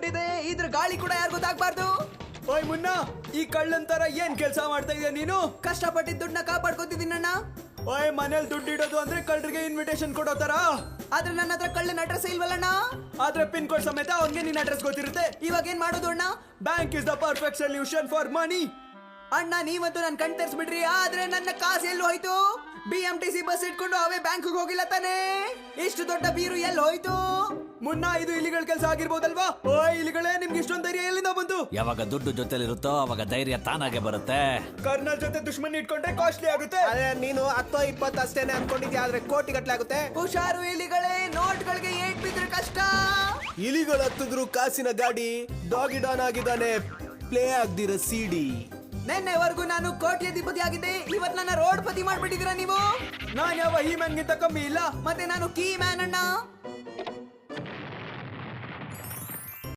ದುಡ್ಡಿದೆ, ಇದ್ರ ಗಾಳಿ ಕೂಡ ಯಾರು ಗೊತ್ತಾಗ್ಬಾರ್ದು. ಓಯ್ ಮುನ್ನ, ಈ ಕಳ್ಳನ್ ತರ ಏನ್ ಕೆಲಸ ಮಾಡ್ತಾ ಇದೀಯ ನೀನು? ಕಷ್ಟಪಟ್ಟಿದ್ದ ದುಡ್ಡನ್ನ ಕಾಪಾಡ್ಕೊತಿದ್ದೀನಣ್ಣ. ಓಯ್ ಮನೇಲಿ ದುಡ್ಡು ಇಡೋದು ಅಂದ್ರೆ ಕಳ್ಳರಿಗೆ ಇನ್ವಿಟೇಷನ್ ಕೊಡೋ ತರ. ಆದ್ರೆ ನನ್ನ ಹತ್ರ ಕಳ್ಳನ ಅಡ್ರೆಸ್ ಇಲ್ವಲ್ಲಣ್ಣ. ಆದ್ರೆ ಪಿನ್ ಕೋಡ್ ಸಮೇತ ಅವ್ನಿಗೆ ನಿನ್ನ ಅಡ್ರೆಸ್ ಗೊತ್ತಿರುತ್ತೆ. ಇವಾಗ ಏನ್ ಮಾಡೋದು ಅಣ್ಣ? Bank is the perfect solution for money. ಅಣ್ಣ ನೀವಂತೂ ನನ್ ಕಣ್ ತರ್ಸ್ಬಿಡ್ರಿ. ಆದ್ರೆ ನನ್ನ ಕಾಸು ಎಲ್ಲಿ ಹೋಯ್ತು? BMTC ಬಸ್ ಇಟ್ಕೊಂಡು ಅವೇ ಬ್ಯಾಂಕ್ ಹೋಗಿಲ್ಲ ತಾನೇ. ಇಷ್ಟು ದೊಡ್ಡ ಬೀರು ಎಲ್ಲಿ ಹೋಯ್ತು? ಮುನ್ನ, ಇದು ಇಲಿಗಳ ಕೆಲಸ ಆಗಿರ್ಬೋದಲ್ವಾ? ಓಯ್ ಇಲಿಗಳೇ, ನಿಮ್ಗೆ ಇಷ್ಟೊಂದು ಧೈರ್ಯ ಎಲ್ಲಿಂದ ಬಂತು? ಯಾವಾಗ ದುಡ್ಡು ಜೊತೆಲಿರುತ್ತೋ ಅವಾಗ ಧೈರ್ಯ ತಾನಾಗೆ ಬರುತ್ತೆ. ಕರ್ನಲ್ ಜೊತೆ ದುಶ್ಮನ್ ಇಟ್ಕೊಂಡ್ರೆ ಕಾಸ್ಟ್ಲಿ ಆಗುತ್ತೆ. ಅದೇ ನೀನು 10-20 ಅಷ್ಟೇನೆ ಅನ್ಕೊಂಡಿದ್ಯಾ, ಆದ್ರೆ ಕೋಟಿ ಗಟ್ಲೆ ಆಗುತ್ತೆ. ಹುಷಾರು ಇಲಿಗಳೇ, ನೋಟ್ಗಳಿಗೆ ಏಟ್ ಬಿದ್ರೆ ಕಷ್ಟ. ಇಲಿಗಳು ಹತ್ತಿದ್ರು ಕಾಸಿನ ಗಾಡಿ, ಡಾಗಿ ಡಾನ್ ಆಗಿದ್ದಾನೆ ಪ್ಲೇ ಆಗ್ದಿರೋ CD. ನಿನ್ನೆವರೆಗೂ ನಾನು ಕೋಟ್ಯಾಧಿಪತಿ ಆಗಿದ್ದೆ, ಇವತ್ ನನ್ನ ರೋಡ್ ಪತಿ ಮಾಡ್ಬಿಟ್ಟಿದ್ದೀರಾ ನೀವು. ನಾನ್ ಯಾವ ಈ ಮ್ಯಾನ್ ಗಿಂತ ಕಮ್ಮಿ ಇಲ್ಲ. ಮತ್ತೆ ನಾನು ಕೀ ಮ್ಯಾನ್ ಅಣ್ಣ.